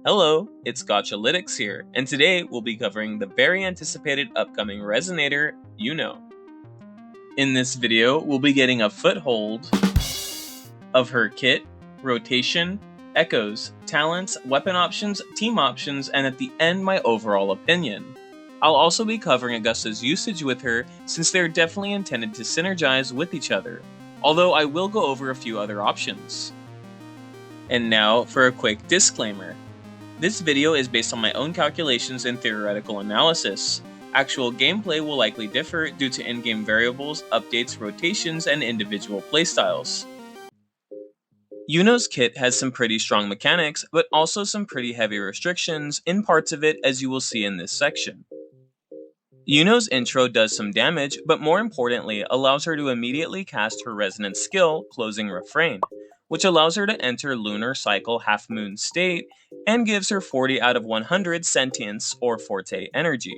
Hello, it's Gotchalytics here, and today we'll be covering the very anticipated upcoming Resonator, Iuno. In this video, we'll be getting a foothold of her kit, rotation, echoes, talents, weapon options, team options, and at the end, my overall opinion. I'll also be covering Augusta's usage with her, since they're definitely intended to synergize with each other, although I will go over a few other options. And now for a quick disclaimer. This video is based on my own calculations and theoretical analysis. Actual gameplay will likely differ due to in-game variables, updates, rotations, and individual playstyles. Iuno's kit has some pretty strong mechanics, but also some pretty heavy restrictions in parts of it, as you will see in this section. Iuno's intro does some damage, but more importantly allows her to immediately cast her resonance skill, Closing Refrain, which allows her to enter lunar cycle half-moon state and gives her 40 out of 100 sentience or forte energy.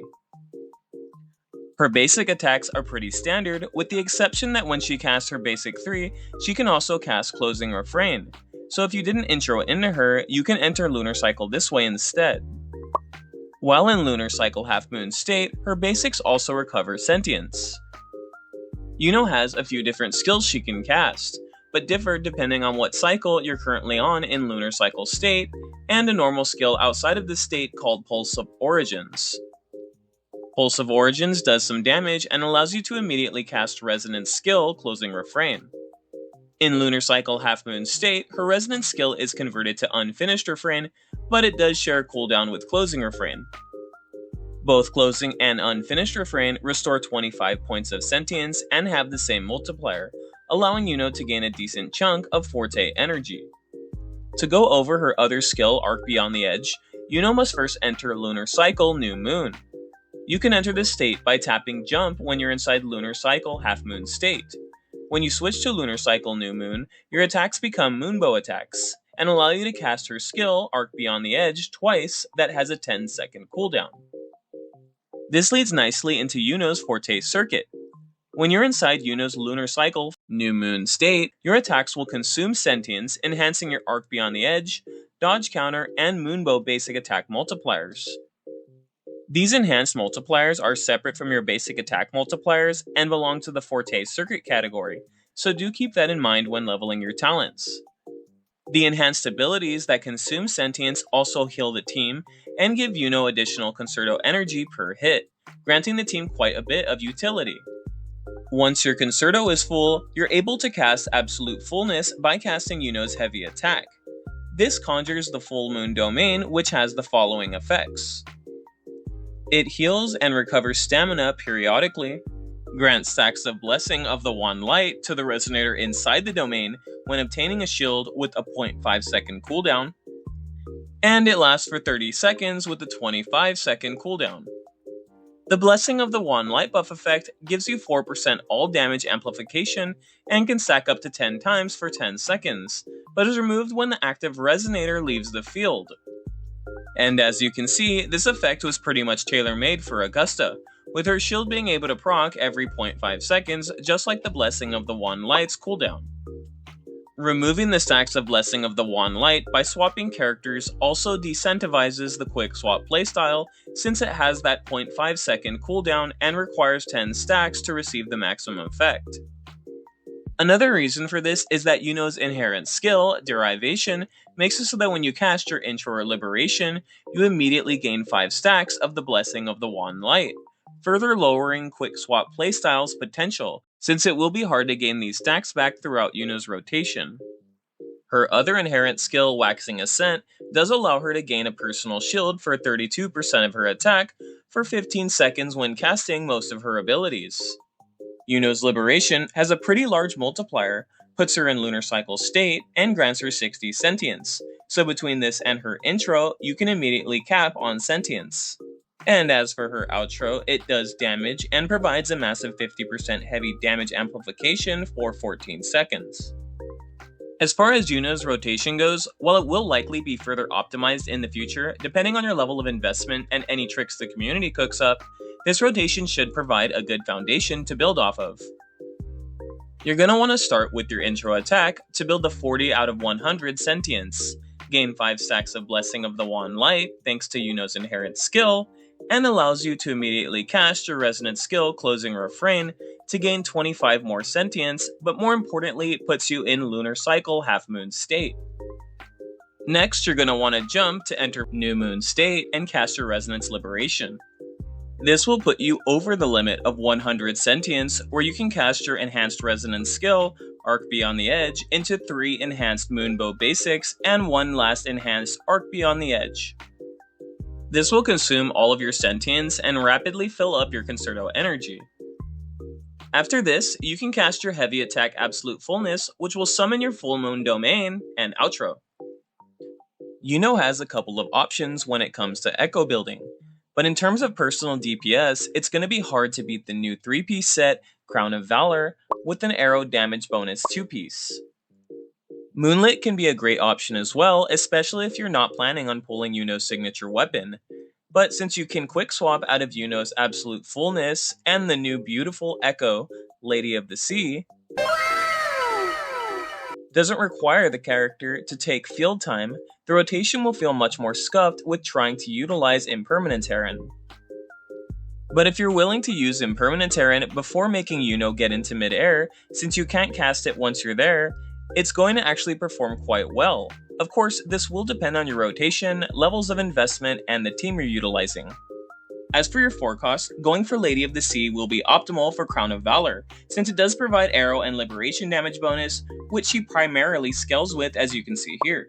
Her basic attacks are pretty standard, with the exception that when she casts her basic 3, she can also cast Closing Refrain. So if you didn't intro into her, you can enter lunar cycle this way instead. While in lunar cycle half-moon state, her basics also recover sentience. Iuno has a few different skills she can cast, but differ depending on what cycle you're currently on in lunar cycle state, and a normal skill outside of this state called Pulse of Origins. Pulse of Origins does some damage and allows you to immediately cast Resonance skill, Closing Refrain. In lunar cycle half-moon state, her Resonance skill is converted to Unfinished Refrain, but it does share a cooldown with Closing Refrain. Both Closing and Unfinished Refrain restore 25 points of sentience and have the same multiplier, allowing Iuno to gain a decent chunk of forte energy. To go over her other skill, Arc Beyond the Edge, Iuno must first enter Lunar Cycle New Moon. You can enter this state by tapping Jump when you're inside Lunar Cycle Half Moon state. When you switch to Lunar Cycle New Moon, your attacks become Moonbow attacks, and allow you to cast her skill, Arc Beyond the Edge, twice that has a 10-second cooldown. This leads nicely into Iuno's Forte Circuit. When you're inside Iuno's lunar cycle, New Moon state, your attacks will consume sentience, enhancing your Arc Beyond the Edge, Dodge Counter, and Moonbow basic attack multipliers. These enhanced multipliers are separate from your basic attack multipliers and belong to the Forte Circuit category, so do keep that in mind when leveling your talents. The enhanced abilities that consume sentience also heal the team and give Iuno additional Concerto energy per hit, granting the team quite a bit of utility. Once your Concerto is full, you're able to cast Absolute Fullness by casting Iuno's Heavy Attack. This conjures the Full Moon Domain, which has the following effects. It heals and recovers stamina periodically, grants stacks of Blessing of the One Light to the Resonator inside the domain when obtaining a shield with a 0.5 second cooldown, and it lasts for 30 seconds with a 25-second cooldown. The Blessing of the One Light buff effect gives you 4% all damage amplification and can stack up to 10 times for 10 seconds, but is removed when the active Resonator leaves the field. And as you can see, this effect was pretty much tailor-made for Augusta, with her shield being able to proc every 0.5 seconds, just like the Blessing of the One Light's cooldown. Removing the stacks of Blessing of the One Light by swapping characters also decentivizes the quick swap playstyle, since it has that 0.5 second cooldown and requires 10 stacks to receive the maximum effect. Another reason for this is that Iuno's inherent skill, Derivation, makes it so that when you cast your Intro or Liberation, you immediately gain 5 stacks of the Blessing of the One Light, further lowering quick swap playstyle's potential, since it will be hard to gain these stacks back throughout Iuno's rotation. Her other inherent skill, Waxing Ascent, does allow her to gain a personal shield for 32% of her attack for 15 seconds when casting most of her abilities. Iuno's Liberation has a pretty large multiplier, puts her in lunar cycle state, and grants her 60 sentience, so between this and her intro, you can immediately cap on sentience. And as for her outro, it does damage and provides a massive 50% heavy damage amplification for 14 seconds. As far as Iuno's rotation goes, while it will likely be further optimized in the future, depending on your level of investment and any tricks the community cooks up, this rotation should provide a good foundation to build off of. You're going to want to start with your intro attack to build the 40 out of 100 sentience, gain 5 stacks of Blessing of the Wand Light thanks to Iuno's inherent skill, and allows you to immediately cast your resonant skill Closing Refrain to gain 25 more sentience, but more importantly, it puts you in Lunar Cycle Half Moon state. Next, you're going to want to jump to enter New Moon state and cast your Resonance Liberation. This will put you over the limit of 100 sentience, where you can cast your enhanced resonance skill, Arc Beyond the Edge, into 3 enhanced Moonbow basics and 1 last enhanced Arc Beyond the Edge. This will consume all of your sentience and rapidly fill up your Concerto energy. After this, you can cast your heavy attack Absolute Fullness, which will summon your Full Moon Domain and outro. Iuno has a couple of options when it comes to echo building, but in terms of personal DPS, it's going to be hard to beat the new 3-piece set, Crown of Valor, with an arrow damage bonus 2-piece. Moonlit can be a great option as well, especially if you're not planning on pulling Iuno's signature weapon. But since you can quick swap out of Iuno's Absolute Fullness and the new beautiful Echo, Lady of the Sea, doesn't require the character to take field time, the rotation will feel much more scuffed with trying to utilize Impermanent Terran. But if you're willing to use Impermanent Terran before making Iuno get into mid-air, since you can't cast it once you're there, it's going to actually perform quite well. Of course, this will depend on your rotation, levels of investment, and the team you're utilizing. As for your forecast, going for Lady of the Sea will be optimal for Crown of Valor, since it does provide arrow and liberation damage bonus, which she primarily scales with, as you can see here.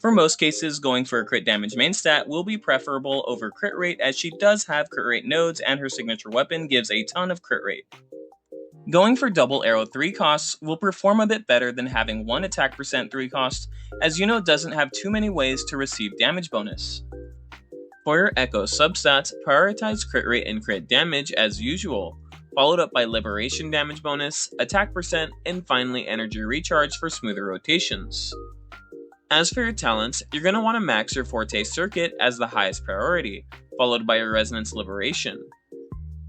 For most cases, going for a crit damage main stat will be preferable over crit rate, as she does have crit rate nodes and her signature weapon gives a ton of crit rate. Going for double arrow 3 costs will perform a bit better than having 1 attack percent 3 cost, as Iuno doesn't have too many ways to receive damage bonus. For your Echo substats, prioritize crit rate and crit damage as usual, followed up by liberation damage bonus, attack percent, and finally energy recharge for smoother rotations. As for your talents, you're going to want to max your Forte Circuit as the highest priority, followed by your Resonance Liberation.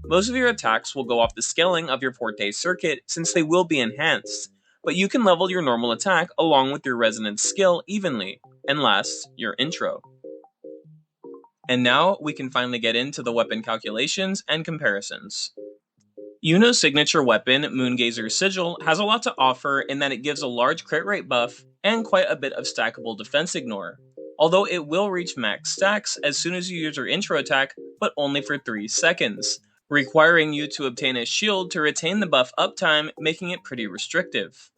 Most of your attacks will go off the scaling of your Forte Circuit since they will be enhanced, but you can level your normal attack along with your Resonance skill evenly, and last, your intro. And now, we can finally get into the weapon calculations and comparisons. Iuno's signature weapon, Moongazer's Sigil, has a lot to offer in that it gives a large crit rate buff and quite a bit of stackable defense ignore, although it will reach max stacks as soon as you use your intro attack, but only for 3 seconds, requiring you to obtain a shield to retain the buff uptime, making it pretty restrictive.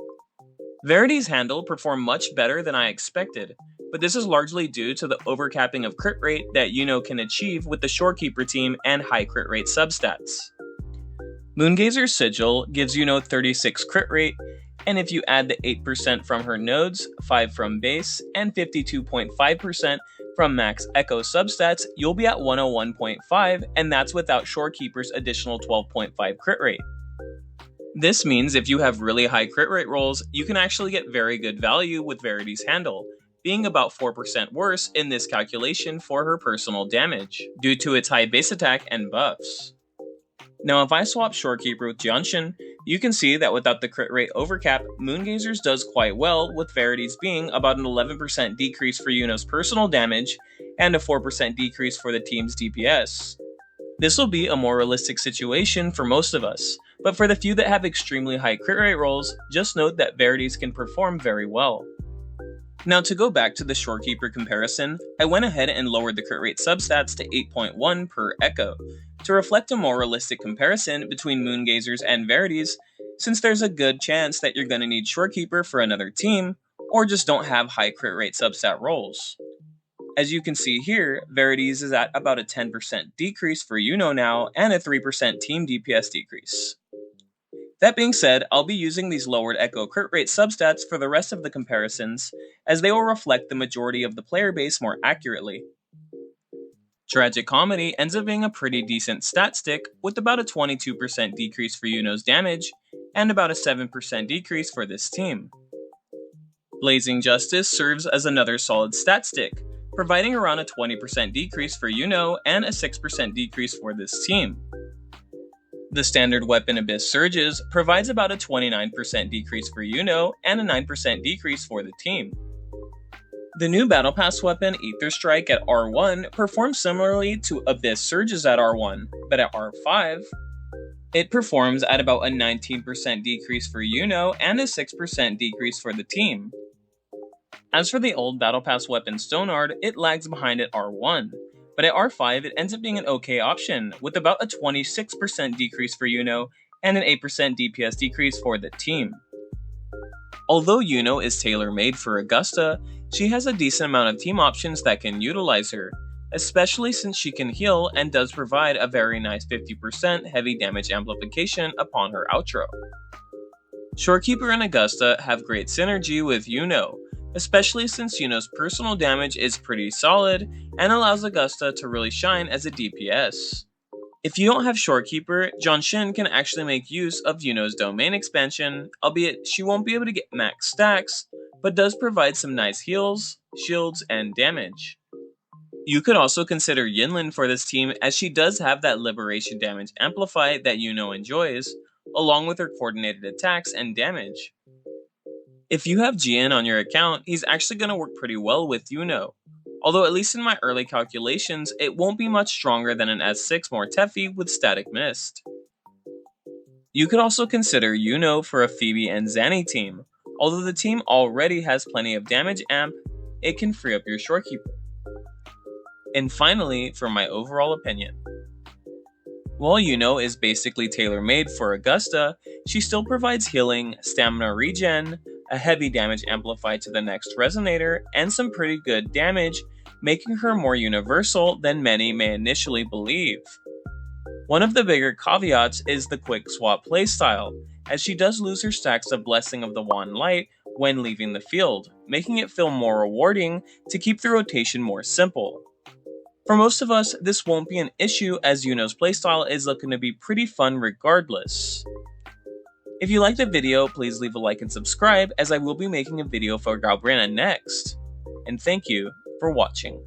Verity's handle performed much better than I expected, but this is largely due to the overcapping of crit rate that Iuno can achieve with the Shorekeeper team and high crit rate substats. Moongazer's Sigil gives Iuno 36 crit rate, and if you add the 8% from her nodes, 5 from base, and 52.5% from max Echo substats, you'll be at 101.5, and that's without Shorekeeper's additional 12.5 crit rate. This means if you have really high crit rate rolls, you can actually get very good value with Verity's handle, being about 4% worse in this calculation for her personal damage, due to its high base attack and buffs. Now if I swap Shorekeeper with Jianshin, you can see that without the crit rate overcap, Moongazer's does quite well, with Verity's being about an 11% decrease for Iuno's personal damage, and a 4% decrease for the team's DPS. This will be a more realistic situation for most of us, but for the few that have extremely high crit rate rolls, just note that Verity's can perform very well. Now to go back to the Shorekeeper comparison, I went ahead and lowered the crit rate substats to 8.1 per Echo, to reflect a more realistic comparison between Moongazer's and Verity's, since there's a good chance that you're going to need Shorekeeper for another team, or just don't have high crit rate substat rolls. As you can see here, Verity's is at about a 10% decrease for Iuno now, and a 3% team DPS decrease. That being said, I'll be using these lowered Echo crit rate substats for the rest of the comparisons, as they will reflect the majority of the player base more accurately. Tragic Comedy ends up being a pretty decent stat stick, with about a 22% decrease for Iuno's damage, and about a 7% decrease for this team. Blazing Justice serves as another solid stat stick, providing around a 20% decrease for Iuno and a 6% decrease for this team. The standard weapon Abyss Surges provides about a 29% decrease for Iuno and a 9% decrease for the team. The new Battle Pass weapon, Ether Strike at R1, performs similarly to Abyss Surges at R1, but at R5, it performs at about a 19% decrease for Iuno and a 6% decrease for the team. As for the old Battle Pass weapon Stonard, it lags behind at R1, but at R5 it ends up being an okay option, with about a 26% decrease for Iuno and an 8% DPS decrease for the team. Although Iuno is tailor-made for Augusta, she has a decent amount of team options that can utilize her, especially since she can heal and does provide a very nice 50% heavy damage amplification upon her outro. Shorekeeper and Augusta have great synergy with Iuno, especially since Iuno's personal damage is pretty solid and allows Augusta to really shine as a DPS. If you don't have Shorekeeper, Johnshin can actually make use of Iuno's domain expansion, albeit she won't be able to get max stacks, but does provide some nice heals, shields, and damage. You could also consider Yinlin for this team, as she does have that liberation damage amplify that Iuno enjoys, along with her coordinated attacks and damage. If you have Jian on your account, he's actually going to work pretty well with Iuno, although at least in my early calculations, it won't be much stronger than an S6 Mortefi with Static Mist. You could also consider Iuno for a Phoebe and Zanny team. Although the team already has plenty of damage amp, it can free up your Shorekeeper. And finally, for my overall opinion. While Iuno is basically tailor-made for Augusta, she still provides healing, stamina regen, a heavy damage amplified to the next resonator, and some pretty good damage, making her more universal than many may initially believe. One of the bigger caveats is the quick swap playstyle, as she does lose her stacks of Blessing of the Wand Light when leaving the field, making it feel more rewarding to keep the rotation more simple. For most of us, this won't be an issue, as Iuno's playstyle is looking to be pretty fun regardless. If you liked the video, please leave a like and subscribe, as I will be making a video for Galbrana next. And thank you for watching.